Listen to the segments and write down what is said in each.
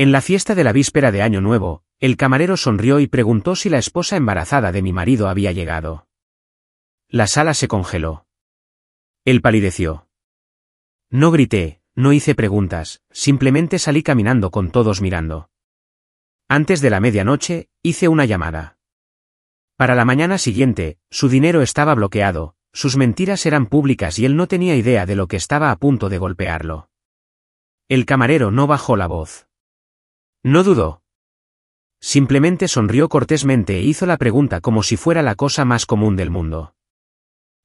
En la fiesta de la víspera de Año Nuevo, el camarero sonrió y preguntó si la esposa embarazada de mi marido había llegado. La sala se congeló. Él palideció. No grité, no hice preguntas, simplemente salí caminando con todos mirando. Antes de la medianoche, hice una llamada. Para la mañana siguiente, su dinero estaba bloqueado, sus mentiras eran públicas y él no tenía idea de lo que estaba a punto de golpearlo. El camarero no bajó la voz. No dudó. Simplemente sonrió cortésmente e hizo la pregunta como si fuera la cosa más común del mundo.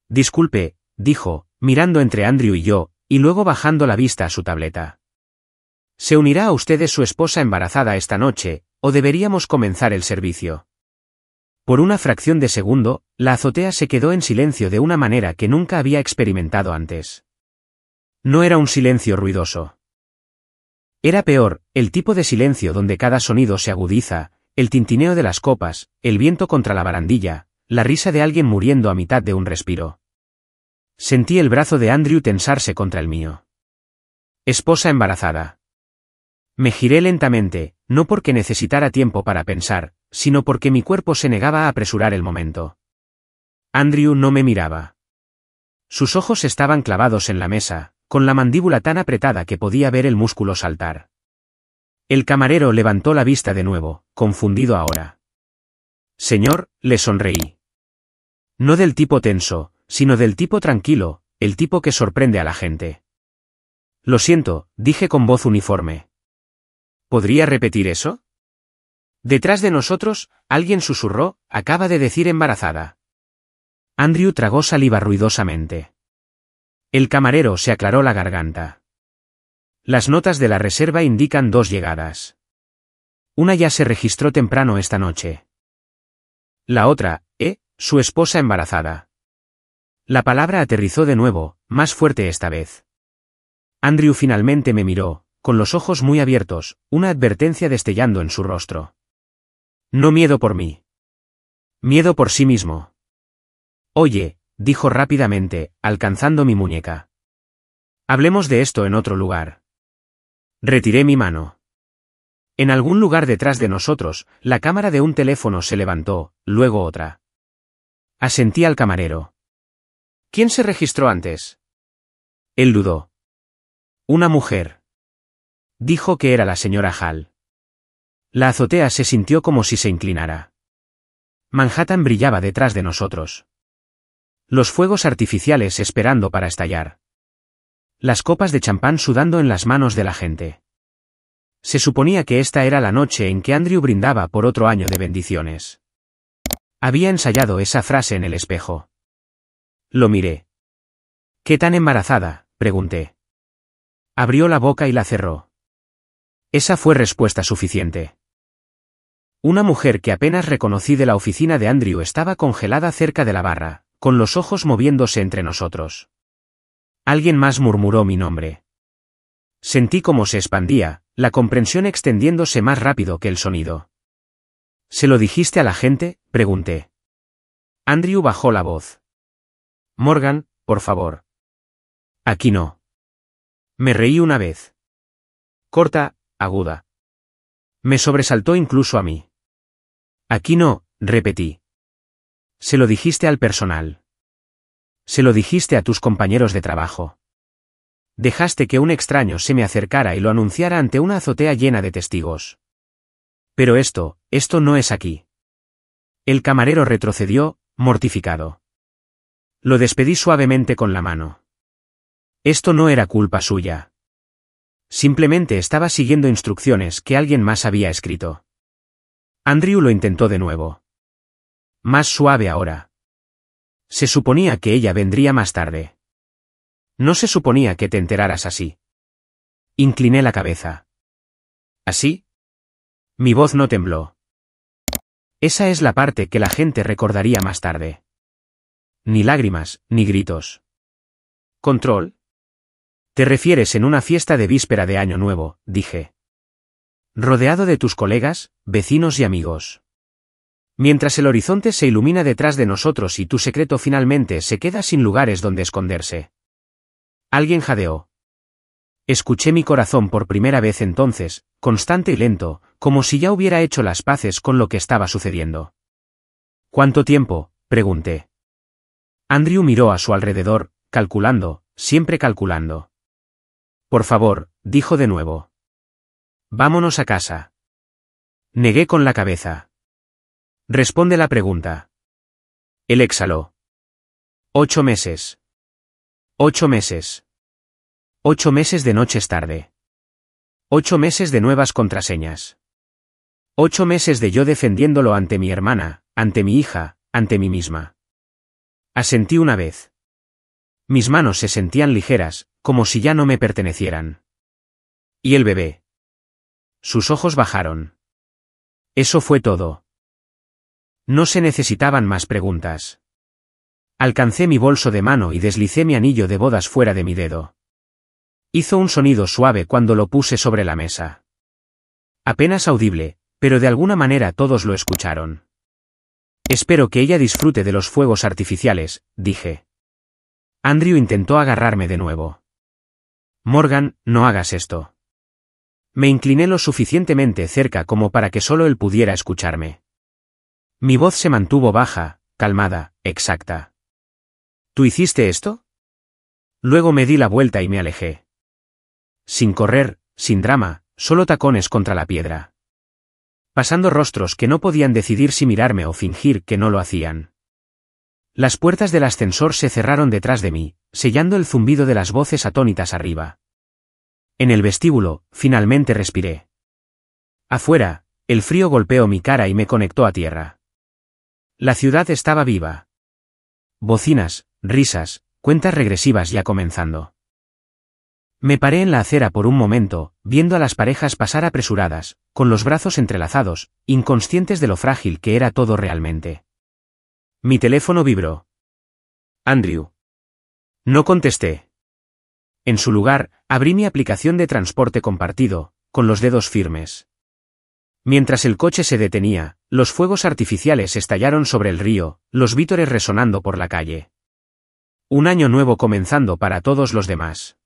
Disculpe, dijo, mirando entre Andrew y yo, y luego bajando la vista a su tableta. ¿Se unirá a ustedes su esposa embarazada esta noche, o deberíamos comenzar el servicio? Por una fracción de segundo, la azotea se quedó en silencio de una manera que nunca había experimentado antes. No era un silencio ruidoso. Era peor, el tipo de silencio donde cada sonido se agudiza, el tintineo de las copas, el viento contra la barandilla, la risa de alguien muriendo a mitad de un respiro. Sentí el brazo de Andrew tensarse contra el mío. Esposa embarazada. Me giré lentamente, no porque necesitara tiempo para pensar, sino porque mi cuerpo se negaba a apresurar el momento. Andrew no me miraba. Sus ojos estaban clavados en la mesa, con la mandíbula tan apretada que podía ver el músculo saltar. El camarero levantó la vista de nuevo, confundido ahora. Señor, le sonreí. No del tipo tenso, sino del tipo tranquilo, el tipo que sorprende a la gente. Lo siento, dije con voz uniforme. ¿Podría repetir eso? Detrás de nosotros, alguien susurró, acaba de decir embarazada. Andrew tragó saliva ruidosamente. El camarero se aclaró la garganta. Las notas de la reserva indican 2 llegadas. Una ya se registró temprano esta noche. La otra, su esposa embarazada. La palabra aterrizó de nuevo, más fuerte esta vez. Andrew finalmente me miró, con los ojos muy abiertos, una advertencia destellando en su rostro. No miedo por mí. Miedo por sí mismo. Oye, dijo rápidamente, alcanzando mi muñeca. Hablemos de esto en otro lugar. Retiré mi mano. En algún lugar detrás de nosotros, la cámara de un teléfono se levantó, luego otra. Asentí al camarero. ¿Quién se registró antes? Él dudó. Una mujer. Dijo que era la señora Hall. La azotea se sintió como si se inclinara. Manhattan brillaba detrás de nosotros. Los fuegos artificiales esperando para estallar. Las copas de champán sudando en las manos de la gente. Se suponía que esta era la noche en que Andrew brindaba por otro año de bendiciones. Había ensayado esa frase en el espejo. Lo miré. ¿Qué tan embarazada?, pregunté. Abrió la boca y la cerró. Esa fue respuesta suficiente. Una mujer que apenas reconocí de la oficina de Andrew estaba congelada cerca de la barra, con los ojos moviéndose entre nosotros. Alguien más murmuró mi nombre. Sentí cómo se expandía, la comprensión extendiéndose más rápido que el sonido. ¿Se lo dijiste a la gente?, pregunté. Andrew bajó la voz. Morgan, por favor. Aquí no. Me reí una vez. Corta, aguda. Me sobresaltó incluso a mí. Aquí no, repetí. Se lo dijiste al personal. Se lo dijiste a tus compañeros de trabajo. Dejaste que un extraño se me acercara y lo anunciara ante una azotea llena de testigos. Pero esto no es aquí. El camarero retrocedió, mortificado. Lo despedí suavemente con la mano. Esto no era culpa suya. Simplemente estaba siguiendo instrucciones que alguien más había escrito. Andrew lo intentó de nuevo. Más suave ahora. Se suponía que ella vendría más tarde. No se suponía que te enteraras así. Incliné la cabeza. ¿Así? Mi voz no tembló. Esa es la parte que la gente recordaría más tarde. Ni lágrimas, ni gritos. ¿Control? Te refieres en una fiesta de víspera de Año Nuevo, dije. Rodeado de tus colegas, vecinos y amigos. Mientras el horizonte se ilumina detrás de nosotros y tu secreto finalmente se queda sin lugares donde esconderse. Alguien jadeó. Escuché mi corazón por primera vez entonces, constante y lento, como si ya hubiera hecho las paces con lo que estaba sucediendo. ¿Cuánto tiempo?, pregunté. Andrew miró a su alrededor, calculando, siempre calculando. Por favor, dijo de nuevo. Vámonos a casa. Negué con la cabeza. Responde la pregunta. Él exhaló. 8 meses. 8 meses. 8 meses de noches tarde. 8 meses de nuevas contraseñas. 8 meses de yo defendiéndolo ante mi hermana, ante mi hija, ante mí misma. Asentí una vez. Mis manos se sentían ligeras, como si ya no me pertenecieran. ¿Y el bebé? Sus ojos bajaron. Eso fue todo. No se necesitaban más preguntas. Alcancé mi bolso de mano y deslicé mi anillo de bodas fuera de mi dedo. Hizo un sonido suave cuando lo puse sobre la mesa. Apenas audible, pero de alguna manera todos lo escucharon. Espero que ella disfrute de los fuegos artificiales, dije. Andrew intentó agarrarme de nuevo. Morgan, no hagas esto. Me incliné lo suficientemente cerca como para que solo él pudiera escucharme. Mi voz se mantuvo baja, calmada, exacta. ¿Tú hiciste esto? Luego me di la vuelta y me alejé. Sin correr, sin drama, solo tacones contra la piedra. Pasando rostros que no podían decidir si mirarme o fingir que no lo hacían. Las puertas del ascensor se cerraron detrás de mí, sellando el zumbido de las voces atónitas arriba. En el vestíbulo, finalmente respiré. Afuera, el frío golpeó mi cara y me conectó a tierra. La ciudad estaba viva. Bocinas, risas, cuentas regresivas ya comenzando. Me paré en la acera por un momento, viendo a las parejas pasar apresuradas, con los brazos entrelazados, inconscientes de lo frágil que era todo realmente. Mi teléfono vibró. Andrew. No contesté. En su lugar, abrí mi aplicación de transporte compartido, con los dedos firmes. Mientras el coche se detenía, los fuegos artificiales estallaron sobre el río, los vítores resonando por la calle. Un año nuevo comenzando para todos los demás.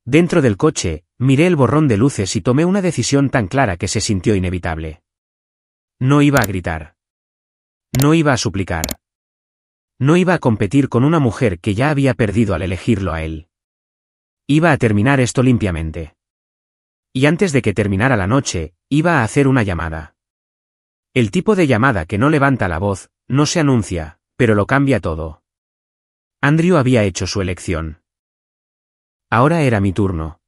Dentro del coche, miré el borrón de luces y tomé una decisión tan clara que se sintió inevitable. No iba a gritar. No iba a suplicar. No iba a competir con una mujer que ya había perdido al elegirlo a él. Iba a terminar esto limpiamente. Y antes de que terminara la noche, iba a hacer una llamada. El tipo de llamada que no levanta la voz, no se anuncia, pero lo cambia todo. Andrew había hecho su elección. Ahora era mi turno.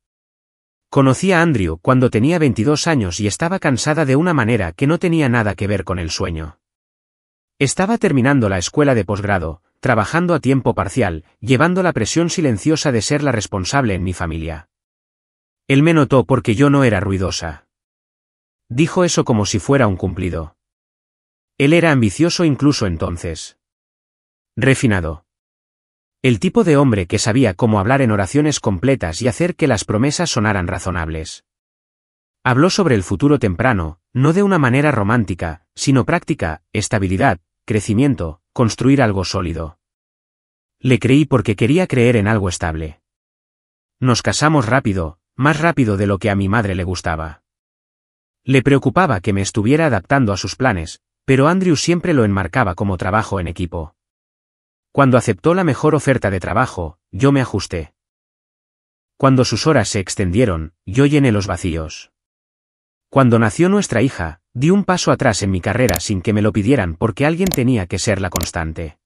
Conocí a Andrew cuando tenía 22 años y estaba cansada de una manera que no tenía nada que ver con el sueño. Estaba terminando la escuela de posgrado, trabajando a tiempo parcial, llevando la presión silenciosa de ser la responsable en mi familia. Él me notó porque yo no era ruidosa. Dijo eso como si fuera un cumplido. Él era ambicioso incluso entonces. Refinado. El tipo de hombre que sabía cómo hablar en oraciones completas y hacer que las promesas sonaran razonables. Habló sobre el futuro temprano, no de una manera romántica, sino práctica, estabilidad, crecimiento, construir algo sólido. Le creí porque quería creer en algo estable. Nos casamos rápido, más rápido de lo que a mi madre le gustaba. Le preocupaba que me estuviera adaptando a sus planes, pero Andrew siempre lo enmarcaba como trabajo en equipo. Cuando aceptó la mejor oferta de trabajo, yo me ajusté. Cuando sus horas se extendieron, yo llené los vacíos. Cuando nació nuestra hija, di un paso atrás en mi carrera sin que me lo pidieran porque alguien tenía que ser la constante.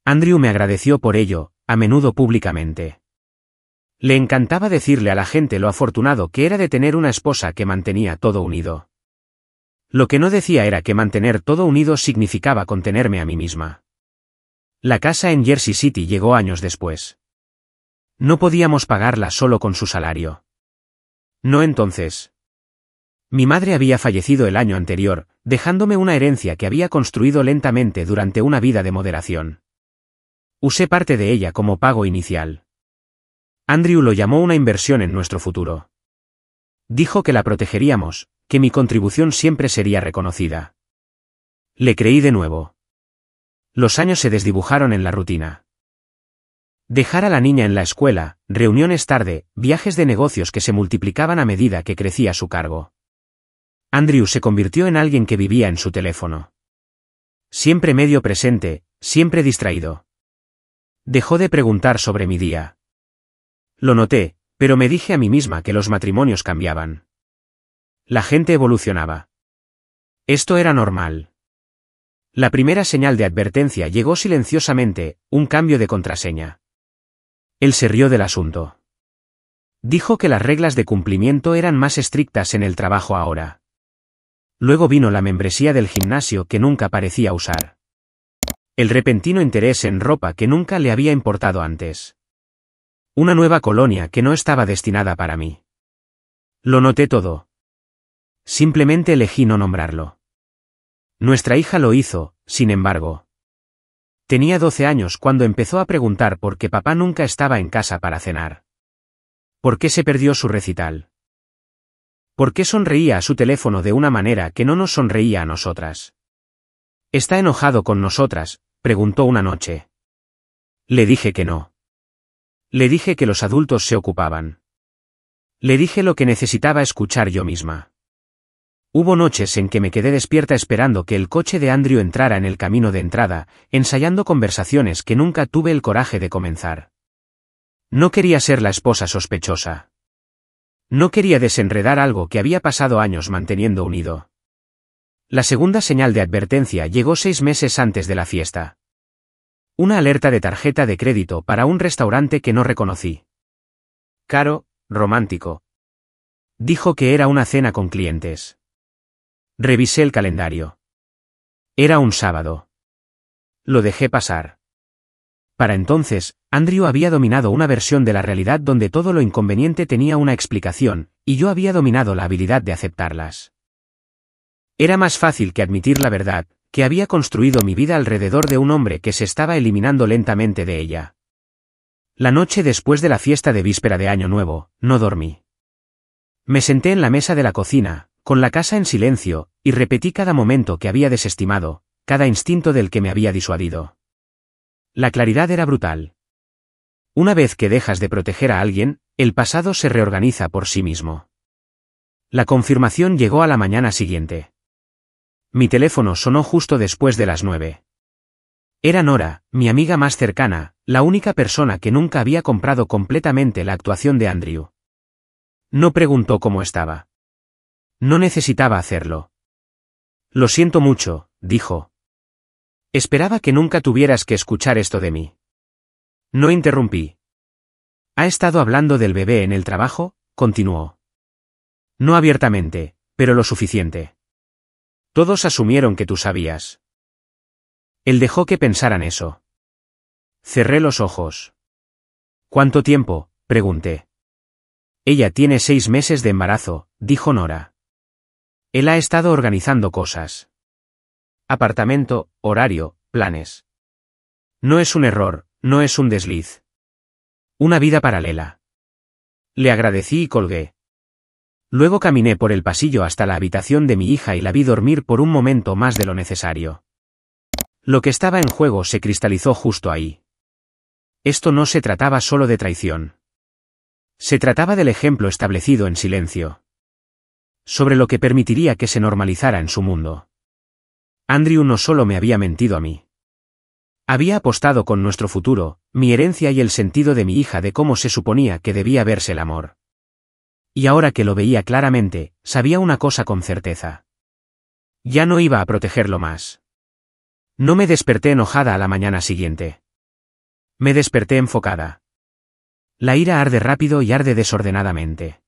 Andrew me agradeció por ello, a menudo públicamente. Le encantaba decirle a la gente lo afortunado que era de tener una esposa que mantenía todo unido. Lo que no decía era que mantener todo unido significaba contenerme a mí misma. La casa en Jersey City llegó años después. No podíamos pagarla solo con su salario. No entonces. Mi madre había fallecido el año anterior, dejándome una herencia que había construido lentamente durante una vida de moderación. Usé parte de ella como pago inicial. Andrew lo llamó una inversión en nuestro futuro. Dijo que la protegeríamos, que mi contribución siempre sería reconocida. Le creí de nuevo. Los años se desdibujaron en la rutina. Dejar a la niña en la escuela, reuniones tarde, viajes de negocios que se multiplicaban a medida que crecía su cargo. Andrew se convirtió en alguien que vivía en su teléfono. Siempre medio presente, siempre distraído. Dejó de preguntar sobre mi día. Lo noté, pero me dije a mí misma que los matrimonios cambiaban. La gente evolucionaba. Esto era normal. La primera señal de advertencia llegó silenciosamente, un cambio de contraseña. Él se rió del asunto. Dijo que las reglas de cumplimiento eran más estrictas en el trabajo ahora. Luego vino la membresía del gimnasio que nunca parecía usar. El repentino interés en ropa que nunca le había importado antes. Una nueva colonia que no estaba destinada para mí. Lo noté todo. Simplemente elegí no nombrarlo. Nuestra hija lo hizo, sin embargo. Tenía 12 años cuando empezó a preguntar por qué papá nunca estaba en casa para cenar. ¿Por qué se perdió su recital? ¿Por qué sonreía a su teléfono de una manera que no nos sonreía a nosotras? ¿Está enojado con nosotras?, preguntó una noche. Le dije que no. Le dije que los adultos se ocupaban. Le dije lo que necesitaba escuchar yo misma. Hubo noches en que me quedé despierta esperando que el coche de Andrew entrara en el camino de entrada, ensayando conversaciones que nunca tuve el coraje de comenzar. No quería ser la esposa sospechosa. No quería desenredar algo que había pasado años manteniendo unido. La segunda señal de advertencia llegó 6 meses antes de la fiesta. Una alerta de tarjeta de crédito para un restaurante que no reconocí. Caro, romántico. Dijo que era una cena con clientes. Revisé el calendario. Era un sábado. Lo dejé pasar. Para entonces, Andrew había dominado una versión de la realidad donde todo lo inconveniente tenía una explicación, y yo había dominado la habilidad de aceptarlas. Era más fácil que admitir la verdad, que había construido mi vida alrededor de un hombre que se estaba eliminando lentamente de ella. La noche después de la fiesta de víspera de Año Nuevo, no dormí. Me senté en la mesa de la cocina, con la casa en silencio, y repetí cada momento que había desestimado, cada instinto del que me había disuadido. La claridad era brutal. Una vez que dejas de proteger a alguien, el pasado se reorganiza por sí mismo. La confirmación llegó a la mañana siguiente. Mi teléfono sonó justo después de las 9. Era Nora, mi amiga más cercana, la única persona que nunca había comprado completamente la actuación de Andrew. No preguntó cómo estaba. No necesitaba hacerlo. Lo siento mucho, dijo. Esperaba que nunca tuvieras que escuchar esto de mí. No interrumpí. ¿Ha estado hablando del bebé en el trabajo?, continuó. No abiertamente, pero lo suficiente. Todos asumieron que tú sabías. Él dejó que pensaran eso. Cerré los ojos. ¿Cuánto tiempo?, pregunté. Ella tiene 6 meses de embarazo, dijo Nora. Él ha estado organizando cosas. Apartamento, horario, planes. No es un error, no es un desliz. Una vida paralela. Le agradecí y colgué. Luego caminé por el pasillo hasta la habitación de mi hija y la vi dormir por un momento más de lo necesario. Lo que estaba en juego se cristalizó justo ahí. Esto no se trataba solo de traición. Se trataba del ejemplo establecido en silencio. Sobre lo que permitiría que se normalizara en su mundo. Andrew no solo me había mentido a mí. Había apostado con nuestro futuro, mi herencia y el sentido de mi hija de cómo se suponía que debía verse el amor. Y ahora que lo veía claramente, sabía una cosa con certeza. Ya no iba a protegerlo más. No me desperté enojada a la mañana siguiente. Me desperté enfocada. La ira arde rápido y arde desordenadamente.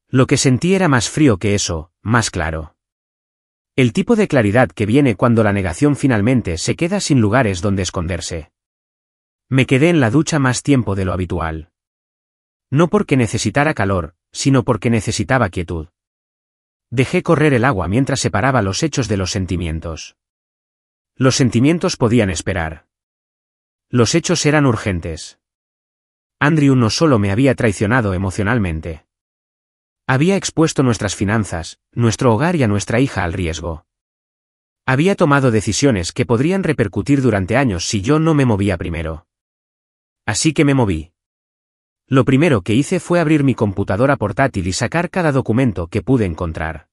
Lo que sentí era más frío que eso, más claro. El tipo de claridad que viene cuando la negación finalmente se queda sin lugares donde esconderse. Me quedé en la ducha más tiempo de lo habitual. No porque necesitara calor, sino porque necesitaba quietud. Dejé correr el agua mientras separaba los hechos de los sentimientos. Los sentimientos podían esperar. Los hechos eran urgentes. Andrew no solo me había traicionado emocionalmente. Había expuesto nuestras finanzas, nuestro hogar y a nuestra hija al riesgo. Había tomado decisiones que podrían repercutir durante años si yo no me movía primero. así que me moví. Lo primero que hice fue abrir mi computadora portátil y sacar cada documento que pude encontrar.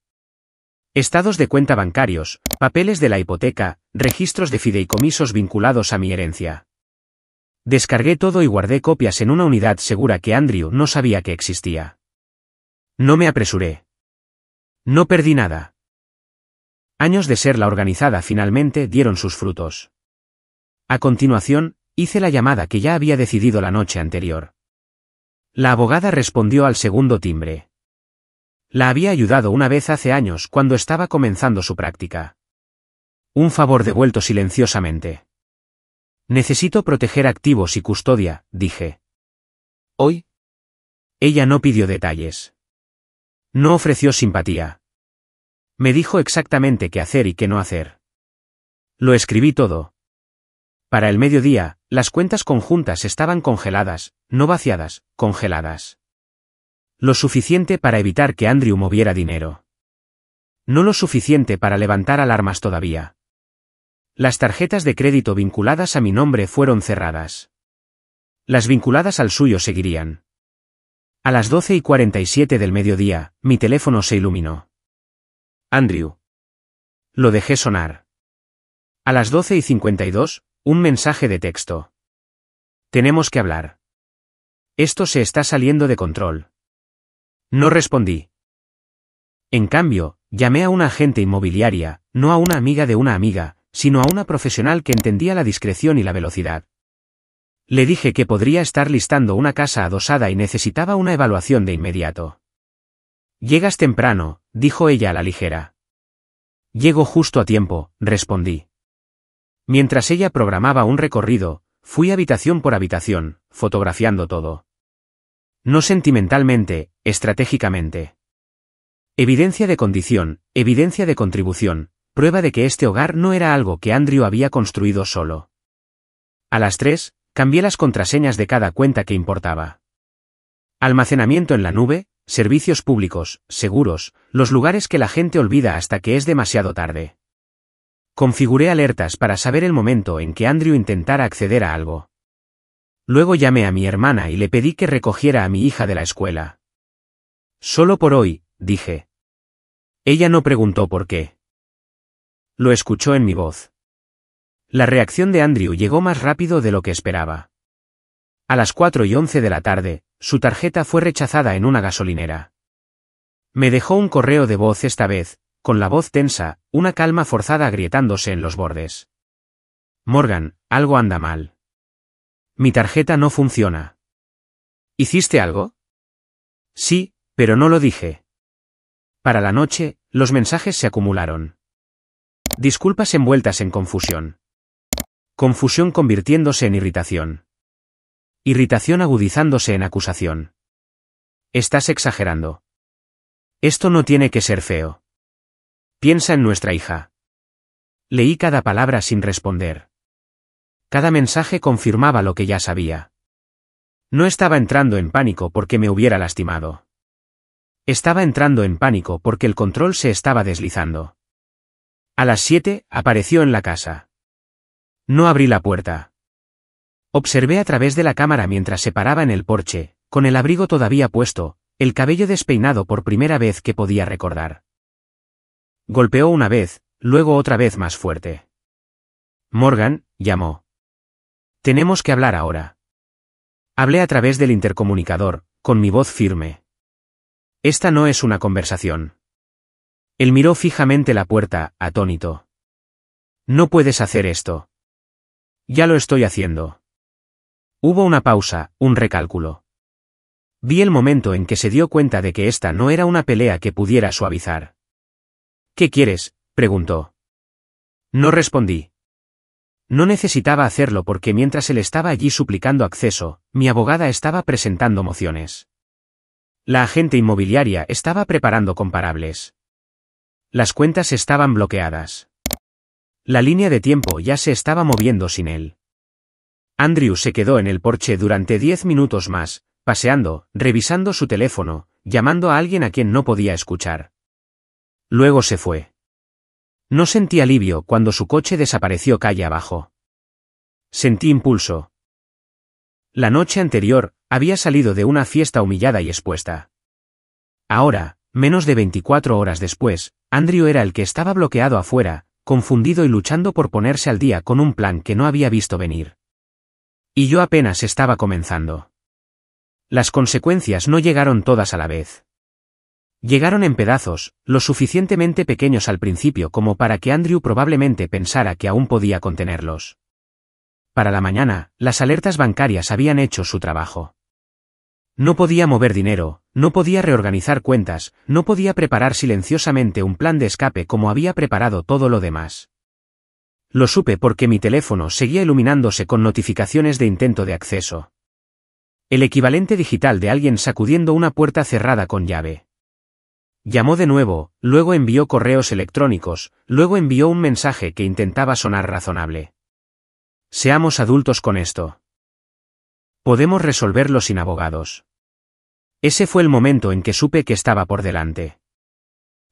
Estados de cuenta bancarios, papeles de la hipoteca, registros de fideicomisos vinculados a mi herencia. Descargué todo y guardé copias en una unidad segura que Andrew no sabía que existía. No me apresuré. No perdí nada. Años de ser la organizada finalmente dieron sus frutos. A continuación, hice la llamada que ya había decidido la noche anterior. La abogada respondió al segundo timbre. La había ayudado una vez hace años cuando estaba comenzando su práctica. Un favor devuelto silenciosamente. Necesito proteger activos y custodia, dije. ¿Hoy? Ella no pidió detalles. No ofreció simpatía. Me dijo exactamente qué hacer y qué no hacer. Lo escribí todo. Para el mediodía, las cuentas conjuntas estaban congeladas, no vaciadas, congeladas. Lo suficiente para evitar que Andrew moviera dinero. No lo suficiente para levantar alarmas todavía. Las tarjetas de crédito vinculadas a mi nombre fueron cerradas. Las vinculadas al suyo seguirían. A las 12:47 del mediodía, mi teléfono se iluminó. Andrew. Lo dejé sonar. A las 12:52, un mensaje de texto. Tenemos que hablar. Esto se está saliendo de control. No respondí. En cambio, llamé a una agente inmobiliaria, no a una amiga de una amiga, sino a una profesional que entendía la discreción y la velocidad. Le dije que podría estar listando una casa adosada y necesitaba una evaluación de inmediato. Llegas temprano, dijo ella a la ligera. Llego justo a tiempo, respondí. Mientras ella programaba un recorrido, fui habitación por habitación, fotografiando todo. No sentimentalmente, estratégicamente. Evidencia de condición, evidencia de contribución, prueba de que este hogar no era algo que Andrew había construido solo. A las 3, cambié las contraseñas de cada cuenta que importaba. Almacenamiento en la nube, servicios públicos, seguros, los lugares que la gente olvida hasta que es demasiado tarde. Configuré alertas para saber el momento en que Andrew intentara acceder a algo. Luego llamé a mi hermana y le pedí que recogiera a mi hija de la escuela. Solo por hoy, dije. Ella no preguntó por qué. Lo escuchó en mi voz. La reacción de Andrew llegó más rápido de lo que esperaba. A las 4:11 de la tarde, su tarjeta fue rechazada en una gasolinera. Me dejó un correo de voz esta vez, con la voz tensa, una calma forzada agrietándose en los bordes. Morgan, algo anda mal. Mi tarjeta no funciona. ¿Hiciste algo? Sí, pero no lo dije. Para la noche, los mensajes se acumularon. Disculpas envueltas en confusión. Confusión convirtiéndose en irritación. Irritación agudizándose en acusación. Estás exagerando. Esto no tiene que ser feo. Piensa en nuestra hija. Leí cada palabra sin responder. Cada mensaje confirmaba lo que ya sabía. No estaba entrando en pánico porque me hubiera lastimado. Estaba entrando en pánico porque el control se estaba deslizando. A las 7, apareció en la casa. No abrí la puerta. Observé a través de la cámara mientras se paraba en el porche, con el abrigo todavía puesto, el cabello despeinado por primera vez que podía recordar. Golpeó una vez, luego otra vez más fuerte. Morgan, llamó. Tenemos que hablar ahora. Hablé a través del intercomunicador, con mi voz firme. Esta no es una conversación. Él miró fijamente la puerta, atónito. No puedes hacer esto. Ya lo estoy haciendo. Hubo una pausa, un recálculo. Vi el momento en que se dio cuenta de que esta no era una pelea que pudiera suavizar. ¿Qué quieres?, preguntó. No respondí. No necesitaba hacerlo porque mientras él estaba allí suplicando acceso, mi abogada estaba presentando mociones. La agente inmobiliaria estaba preparando comparables. Las cuentas estaban bloqueadas. La línea de tiempo ya se estaba moviendo sin él. Andrew se quedó en el porche durante 10 minutos más, paseando, revisando su teléfono, llamando a alguien a quien no podía escuchar. Luego se fue. No sentí alivio cuando su coche desapareció calle abajo. Sentí impulso. La noche anterior, había salido de una fiesta humillada y expuesta. Ahora, menos de 24 horas después, Andrew era el que estaba bloqueado afuera, confundido y luchando por ponerse al día con un plan que no había visto venir. Y yo apenas estaba comenzando. Las consecuencias no llegaron todas a la vez. Llegaron en pedazos, lo suficientemente pequeños al principio como para que Andrew probablemente pensara que aún podía contenerlos. Para la mañana, las alertas bancarias habían hecho su trabajo. No podía mover dinero, no podía reorganizar cuentas, no podía preparar silenciosamente un plan de escape como había preparado todo lo demás. Lo supe porque mi teléfono seguía iluminándose con notificaciones de intento de acceso. El equivalente digital de alguien sacudiendo una puerta cerrada con llave. Llamó de nuevo, luego envió correos electrónicos, luego envió un mensaje que intentaba sonar razonable. Seamos adultos con esto. Podemos resolverlo sin abogados. Ese fue el momento en que supe que estaba por delante.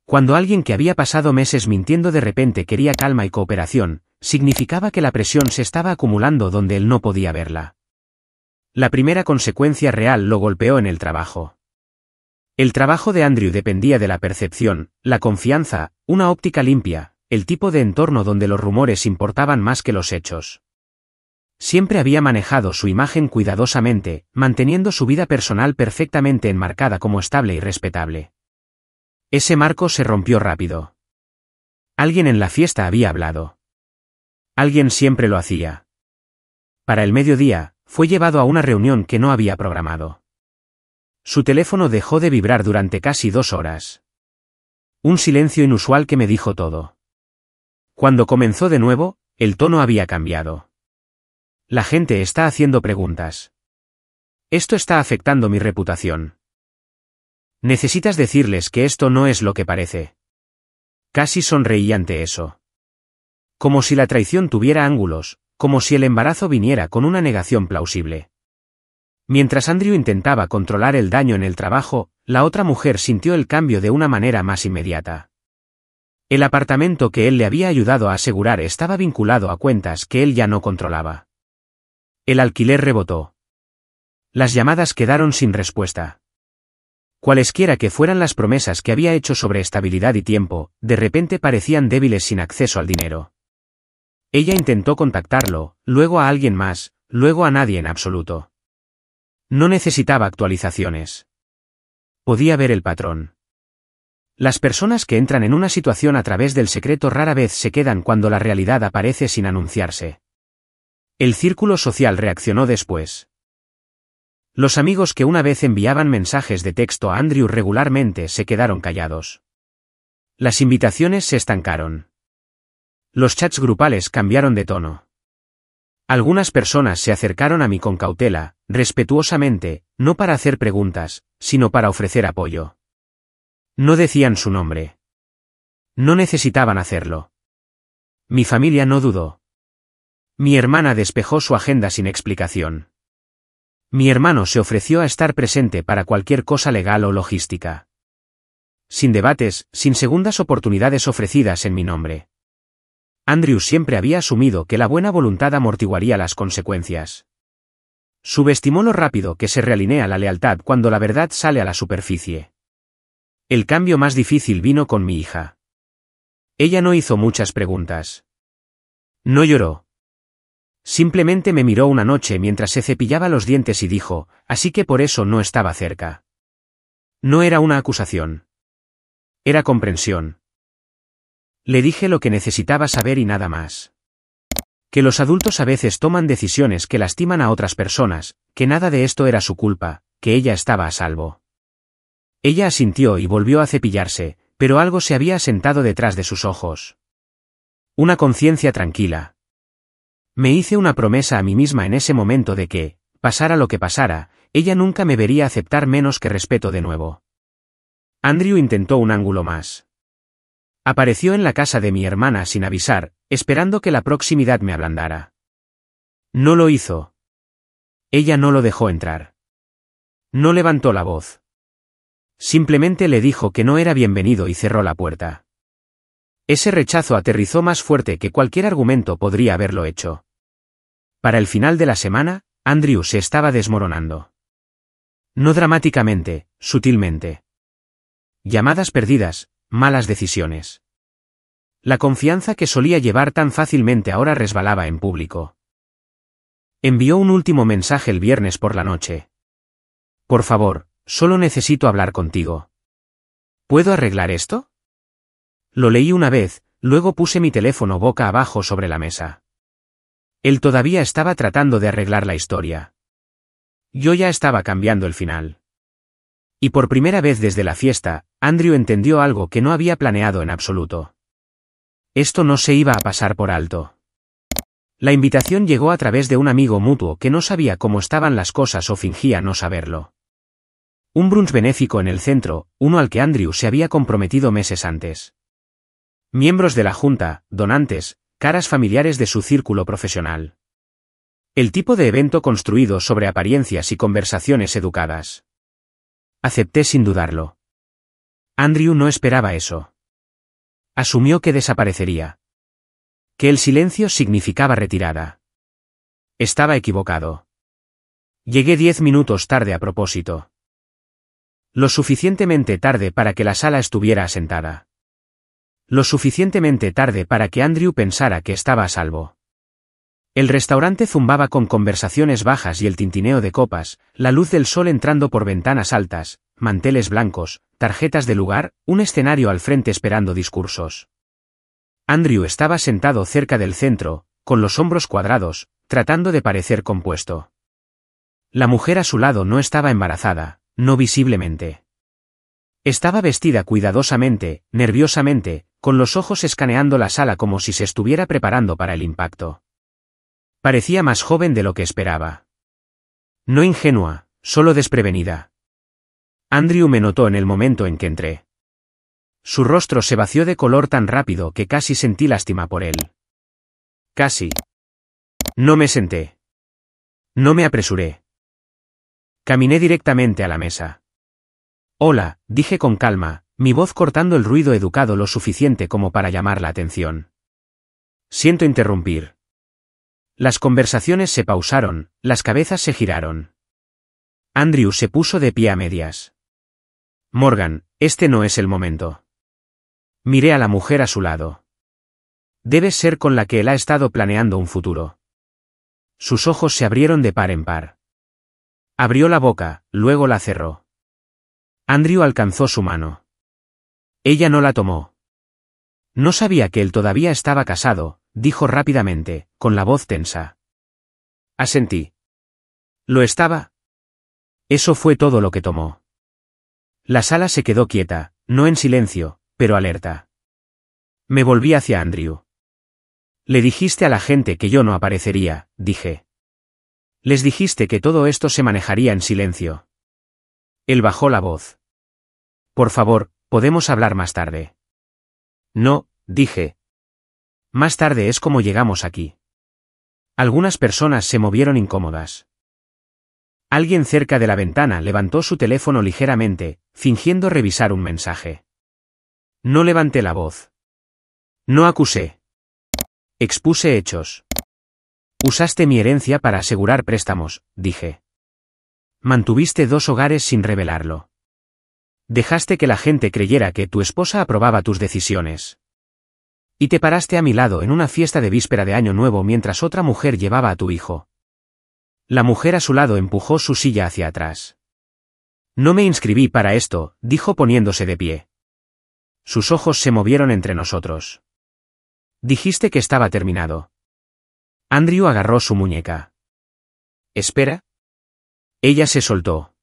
Cuando alguien que había pasado meses mintiendo de repente quería calma y cooperación, significaba que la presión se estaba acumulando donde él no podía verla. La primera consecuencia real lo golpeó en el trabajo. El trabajo de Andrew dependía de la percepción, la confianza, una óptica limpia, el tipo de entorno donde los rumores importaban más que los hechos. Siempre había manejado su imagen cuidadosamente, manteniendo su vida personal perfectamente enmarcada como estable y respetable. Ese marco se rompió rápido. Alguien en la fiesta había hablado. Alguien siempre lo hacía. Para el mediodía, fue llevado a una reunión que no había programado. Su teléfono dejó de vibrar durante casi 2 horas. Un silencio inusual que me dijo todo. Cuando comenzó de nuevo, el tono había cambiado. La gente está haciendo preguntas. Esto está afectando mi reputación. Necesitas decirles que esto no es lo que parece. Casi sonreí ante eso. Como si la traición tuviera ángulos, como si el embarazo viniera con una negación plausible. Mientras Andrew intentaba controlar el daño en el trabajo, la otra mujer sintió el cambio de una manera más inmediata. El apartamento que él le había ayudado a asegurar estaba vinculado a cuentas que él ya no controlaba. El alquiler rebotó. Las llamadas quedaron sin respuesta. Cualesquiera que fueran las promesas que había hecho sobre estabilidad y tiempo, de repente parecían débiles sin acceso al dinero. Ella intentó contactarlo, luego a alguien más, luego a nadie en absoluto. No necesitaba actualizaciones. Podía ver el patrón. Las personas que entran en una situación a través del secreto rara vez se quedan cuando la realidad aparece sin anunciarse. El círculo social reaccionó después. Los amigos que una vez enviaban mensajes de texto a Andrew regularmente se quedaron callados. Las invitaciones se estancaron. Los chats grupales cambiaron de tono. Algunas personas se acercaron a mí con cautela, respetuosamente, no para hacer preguntas, sino para ofrecer apoyo. No decían su nombre. No necesitaban hacerlo. Mi familia no dudó. Mi hermana despejó su agenda sin explicación. Mi hermano se ofreció a estar presente para cualquier cosa legal o logística. Sin debates, sin segundas oportunidades ofrecidas en mi nombre. Andrew siempre había asumido que la buena voluntad amortiguaría las consecuencias. Subestimó lo rápido que se realinea la lealtad cuando la verdad sale a la superficie. El cambio más difícil vino con mi hija. Ella no hizo muchas preguntas. No lloró. Simplemente me miró una noche mientras se cepillaba los dientes y dijo, así que por eso no estaba cerca. No era una acusación. Era comprensión. Le dije lo que necesitaba saber y nada más. Que los adultos a veces toman decisiones que lastiman a otras personas, que nada de esto era su culpa, que ella estaba a salvo. Ella asintió y volvió a cepillarse, pero algo se había asentado detrás de sus ojos. Una conciencia tranquila. Me hice una promesa a mí misma en ese momento de que, pasara lo que pasara, ella nunca me vería aceptar menos que respeto de nuevo. Andrew intentó un ángulo más. Apareció en la casa de mi hermana sin avisar, esperando que la proximidad me ablandara. No lo hizo. Ella no lo dejó entrar. No levantó la voz. Simplemente le dijo que no era bienvenido y cerró la puerta. Ese rechazo aterrizó más fuerte que cualquier argumento podría haberlo hecho. Para el final de la semana, Andrew se estaba desmoronando. No dramáticamente, sutilmente. Llamadas perdidas, malas decisiones. La confianza que solía llevar tan fácilmente ahora resbalaba en público. Envió un último mensaje el viernes por la noche. Por favor, solo necesito hablar contigo. ¿Puedo arreglar esto? Lo leí una vez, luego puse mi teléfono boca abajo sobre la mesa. Él todavía estaba tratando de arreglar la historia. Yo ya estaba cambiando el final. Y por primera vez desde la fiesta, Andrew entendió algo que no había planeado en absoluto. Esto no se iba a pasar por alto. La invitación llegó a través de un amigo mutuo que no sabía cómo estaban las cosas o fingía no saberlo. Un brunch benéfico en el centro, uno al que Andrew se había comprometido meses antes. Miembros de la junta, donantes, caras familiares de su círculo profesional. El tipo de evento construido sobre apariencias y conversaciones educadas. Acepté sin dudarlo. Andrew no esperaba eso. Asumió que desaparecería. Que el silencio significaba retirada. Estaba equivocado. Llegué 10 minutos tarde a propósito. Lo suficientemente tarde para que la sala estuviera asentada. Lo suficientemente tarde para que Andrew pensara que estaba a salvo. El restaurante zumbaba con conversaciones bajas y el tintineo de copas, la luz del sol entrando por ventanas altas, manteles blancos, tarjetas de lugar, un escenario al frente esperando discursos. Andrew estaba sentado cerca del centro, con los hombros cuadrados, tratando de parecer compuesto. La mujer a su lado no estaba embarazada, no visiblemente. Estaba vestida cuidadosamente, nerviosamente, con los ojos escaneando la sala como si se estuviera preparando para el impacto. Parecía más joven de lo que esperaba. No ingenua, solo desprevenida. Andrew me notó en el momento en que entré. Su rostro se vació de color tan rápido que casi sentí lástima por él. Casi. No me senté. No me apresuré. Caminé directamente a la mesa. Hola, dije con calma, mi voz cortando el ruido educado lo suficiente como para llamar la atención. Siento interrumpir. Las conversaciones se pausaron, las cabezas se giraron. Andrew se puso de pie a medias. Morgan, este no es el momento. Miré a la mujer a su lado. Debes ser con la que él ha estado planeando un futuro. Sus ojos se abrieron de par en par. Abrió la boca, luego la cerró. Andrew alcanzó su mano. Ella no la tomó. No sabía que él todavía estaba casado, dijo rápidamente, con la voz tensa. Asentí. ¿Lo estaba? Eso fue todo lo que tomó. La sala se quedó quieta, no en silencio, pero alerta. Me volví hacia Andrew. Le dijiste a la gente que yo no aparecería, dije. Les dijiste que todo esto se manejaría en silencio. Él bajó la voz. Por favor, podemos hablar más tarde. No, dije. Más tarde es como llegamos aquí. Algunas personas se movieron incómodas. Alguien cerca de la ventana levantó su teléfono ligeramente, fingiendo revisar un mensaje. No levanté la voz. No acusé. Expuse hechos. Usaste mi herencia para asegurar préstamos, dije. Mantuviste 2 hogares sin revelarlo. Dejaste que la gente creyera que tu esposa aprobaba tus decisiones. Y te paraste a mi lado en una fiesta de víspera de Año Nuevo mientras otra mujer llevaba a tu hijo. La mujer a su lado empujó su silla hacia atrás. No me inscribí para esto, dijo poniéndose de pie. Sus ojos se movieron entre nosotros. Dijiste que estaba terminado. Andrew agarró su muñeca. ¿Espera? Ella se soltó.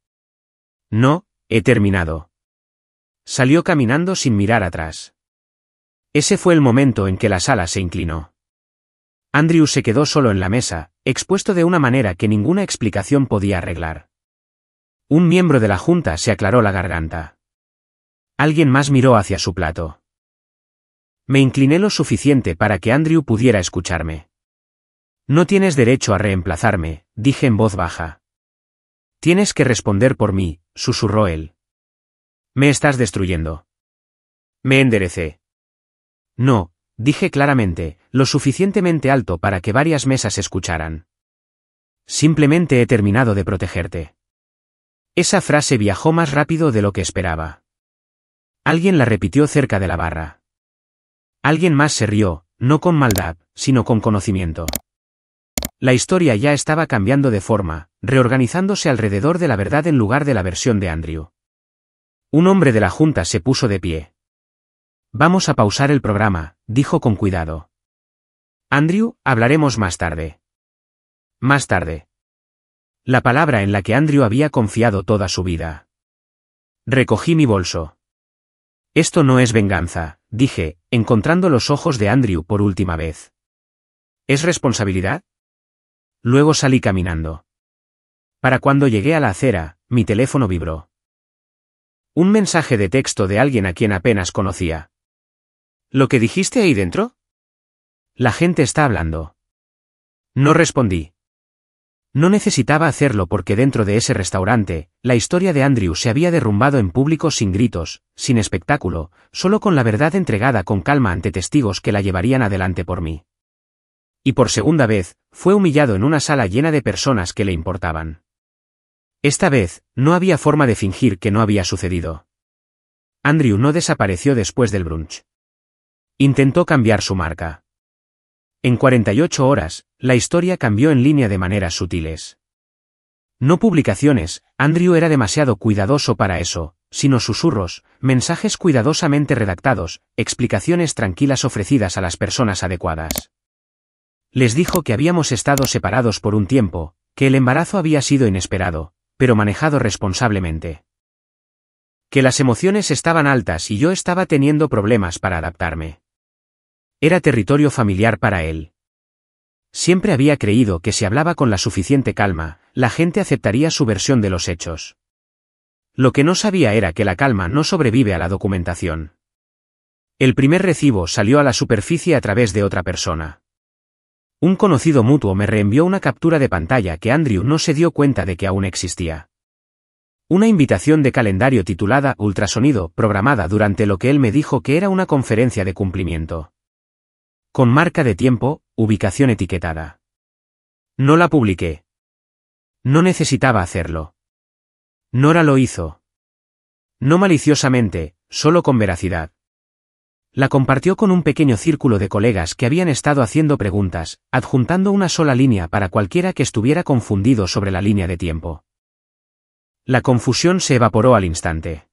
No, he terminado. Salió caminando sin mirar atrás. Ese fue el momento en que la sala se inclinó. Andrew se quedó solo en la mesa, expuesto de una manera que ninguna explicación podía arreglar. Un miembro de la junta se aclaró la garganta. Alguien más miró hacia su plato. Me incliné lo suficiente para que Andrew pudiera escucharme. No tienes derecho a reemplazarme, dije en voz baja. Tienes que responder por mí, susurró él. Me estás destruyendo. Me enderecé. No, dije claramente, lo suficientemente alto para que varias mesas escucharan. Simplemente he terminado de protegerte. Esa frase viajó más rápido de lo que esperaba. Alguien la repitió cerca de la barra. Alguien más se rió, no con maldad, sino con conocimiento. La historia ya estaba cambiando de forma, reorganizándose alrededor de la verdad en lugar de la versión de Andrew. Un hombre de la junta se puso de pie. Vamos a pausar el programa, dijo con cuidado. Andrew, hablaremos más tarde. Más tarde. La palabra en la que Andrew había confiado toda su vida. Recogí mi bolso. Esto no es venganza, dije, encontrando los ojos de Andrew por última vez. ¿Es responsabilidad? Luego salí caminando. Para cuando llegué a la acera, mi teléfono vibró. Un mensaje de texto de alguien a quien apenas conocía. ¿Lo que dijiste ahí dentro? La gente está hablando. No respondí. No necesitaba hacerlo porque dentro de ese restaurante, la historia de Andrew se había derrumbado en público sin gritos, sin espectáculo, solo con la verdad entregada con calma ante testigos que la llevarían adelante por mí. Y por segunda vez, fue humillado en una sala llena de personas que le importaban. Esta vez, no había forma de fingir que no había sucedido. Andrew no desapareció después del brunch. Intentó cambiar su marca. En 48 horas, la historia cambió en línea de maneras sutiles. No publicaciones, Andrew era demasiado cuidadoso para eso, sino susurros, mensajes cuidadosamente redactados, explicaciones tranquilas ofrecidas a las personas adecuadas. Les dijo que habíamos estado separados por un tiempo, que el embarazo había sido inesperado, pero manejado responsablemente. Que las emociones estaban altas y yo estaba teniendo problemas para adaptarme. Era territorio familiar para él. Siempre había creído que si hablaba con la suficiente calma, la gente aceptaría su versión de los hechos. Lo que no sabía era que la calma no sobrevive a la documentación. El primer recibo salió a la superficie a través de otra persona. Un conocido mutuo me reenvió una captura de pantalla que Andrew no se dio cuenta de que aún existía. Una invitación de calendario titulada Ultrasonido, programada durante lo que él me dijo que era una conferencia de cumplimiento. Con marca de tiempo, ubicación etiquetada. No la publiqué. No necesitaba hacerlo. Nora lo hizo. No maliciosamente, solo con veracidad. La compartió con un pequeño círculo de colegas que habían estado haciendo preguntas, adjuntando una sola línea para cualquiera que estuviera confundido sobre la línea de tiempo. La confusión se evaporó al instante.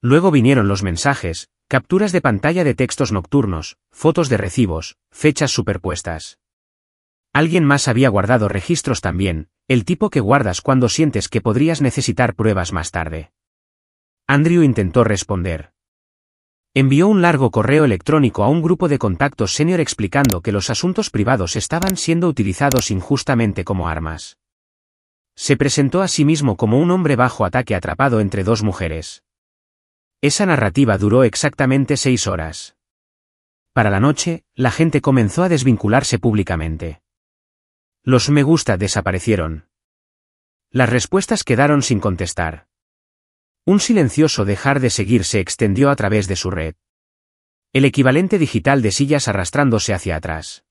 Luego vinieron los mensajes, capturas de pantalla de textos nocturnos, fotos de recibos, fechas superpuestas. Alguien más había guardado registros también, el tipo que guardas cuando sientes que podrías necesitar pruebas más tarde. Andrew intentó responder. Envió un largo correo electrónico a un grupo de contactos senior explicando que los asuntos privados estaban siendo utilizados injustamente como armas. Se presentó a sí mismo como un hombre bajo ataque atrapado entre dos mujeres. Esa narrativa duró exactamente 6 horas. Para la noche, la gente comenzó a desvincularse públicamente. Los me gusta desaparecieron. Las respuestas quedaron sin contestar. Un silencioso dejar de seguir se extendió a través de su red. El equivalente digital de sillas arrastrándose hacia atrás.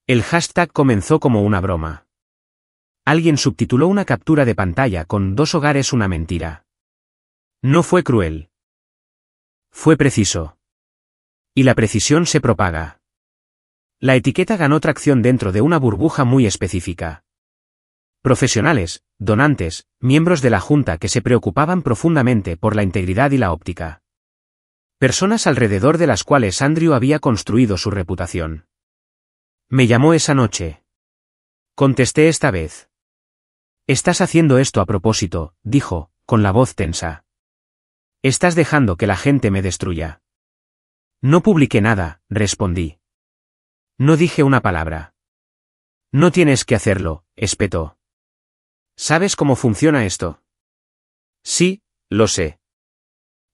El hashtag comenzó como una broma. Alguien subtituló una captura de pantalla con 2 hogares una mentira. No fue cruel. Fue preciso. Y la precisión se propaga. La etiqueta ganó tracción dentro de una burbuja muy específica. Profesionales, donantes, miembros de la junta que se preocupaban profundamente por la integridad y la óptica. Personas alrededor de las cuales Andrew había construido su reputación. Me llamó esa noche. Contesté esta vez. Estás haciendo esto a propósito, dijo, con la voz tensa. Estás dejando que la gente me destruya. No publiqué nada, respondí. No dije una palabra. No tienes que hacerlo, espetó. ¿Sabes cómo funciona esto? Sí, lo sé.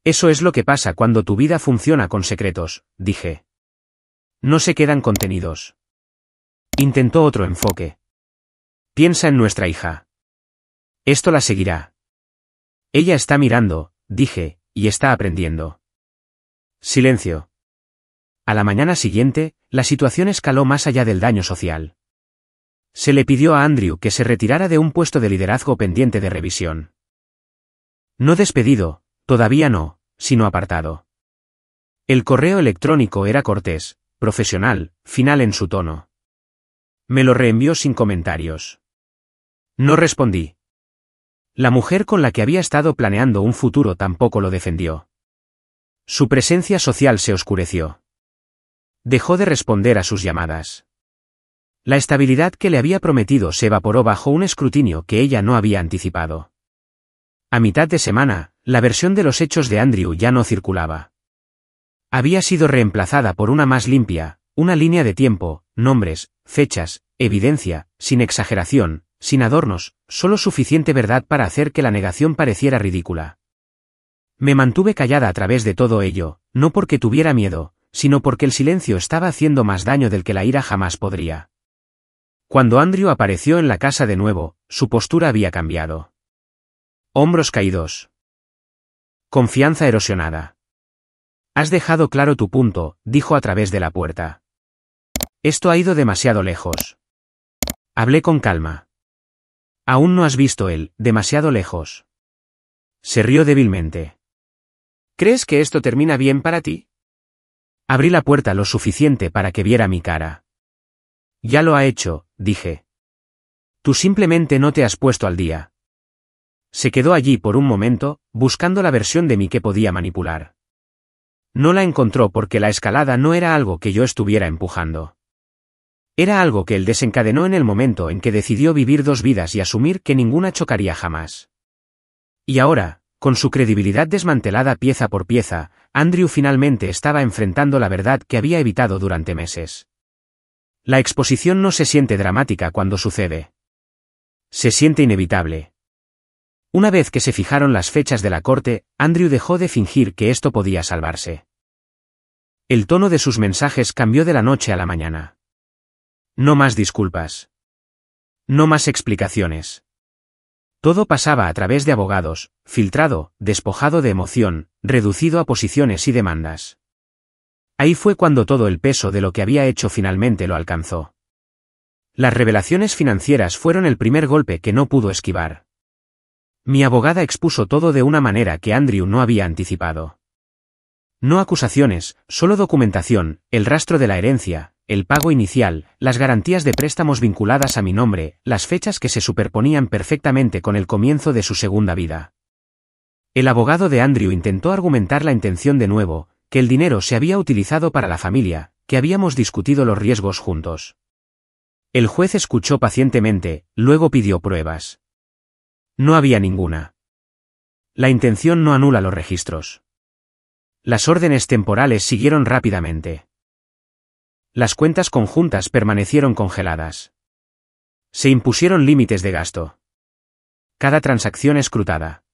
Eso es lo que pasa cuando tu vida funciona con secretos, dije. No se quedan contenidos. Intentó otro enfoque. Piensa en nuestra hija. Esto la seguirá. Ella está mirando, dije, y está aprendiendo. Silencio. A la mañana siguiente, la situación escaló más allá del daño social. Se le pidió a Andrew que se retirara de un puesto de liderazgo pendiente de revisión. No despedido, todavía no, sino apartado. El correo electrónico era cortés, profesional, final en su tono. Me lo reenvió sin comentarios. No respondí. La mujer con la que había estado planeando un futuro tampoco lo defendió. Su presencia social se oscureció. Dejó de responder a sus llamadas. La estabilidad que le había prometido se evaporó bajo un escrutinio que ella no había anticipado. A mitad de semana, la versión de los hechos de Andrew ya no circulaba. Había sido reemplazada por una más limpia, una línea de tiempo, nombres, fechas, evidencia, sin exageración, sin adornos, solo suficiente verdad para hacer que la negación pareciera ridícula. Me mantuve callada a través de todo ello, no porque tuviera miedo, sino porque el silencio estaba haciendo más daño del que la ira jamás podría. Cuando Andrew apareció en la casa de nuevo, su postura había cambiado. Hombros caídos. Confianza erosionada. Has dejado claro tu punto, dijo a través de la puerta. Esto ha ido demasiado lejos. Hablé con calma. Aún no has visto demasiado lejos. Se rió débilmente. ¿Crees que esto termina bien para ti? Abrí la puerta lo suficiente para que viera mi cara. Ya lo ha hecho, dije. Tú simplemente no te has puesto al día. Se quedó allí por un momento, buscando la versión de mí que podía manipular. No la encontró porque la escalada no era algo que yo estuviera empujando. Era algo que él desencadenó en el momento en que decidió vivir dos vidas y asumir que ninguna chocaría jamás. Y ahora, con su credibilidad desmantelada pieza por pieza, Andrew finalmente estaba enfrentando la verdad que había evitado durante meses. La exposición no se siente dramática cuando sucede. Se siente inevitable. Una vez que se fijaron las fechas de la corte, Andrew dejó de fingir que esto podía salvarse. El tono de sus mensajes cambió de la noche a la mañana. No más disculpas. No más explicaciones. Todo pasaba a través de abogados, filtrado, despojado de emoción, reducido a posiciones y demandas. Ahí fue cuando todo el peso de lo que había hecho finalmente lo alcanzó. Las revelaciones financieras fueron el primer golpe que no pudo esquivar. Mi abogada expuso todo de una manera que Andrew no había anticipado. No acusaciones, solo documentación, el rastro de la herencia, el pago inicial, las garantías de préstamos vinculadas a mi nombre, las fechas que se superponían perfectamente con el comienzo de su segunda vida. El abogado de Andrew intentó argumentar la intención de nuevo, que el dinero se había utilizado para la familia, que habíamos discutido los riesgos juntos. El juez escuchó pacientemente, luego pidió pruebas. No había ninguna. La intención no anula los registros. Las órdenes temporales siguieron rápidamente. Las cuentas conjuntas permanecieron congeladas. Se impusieron límites de gasto. Cada transacción escrutada.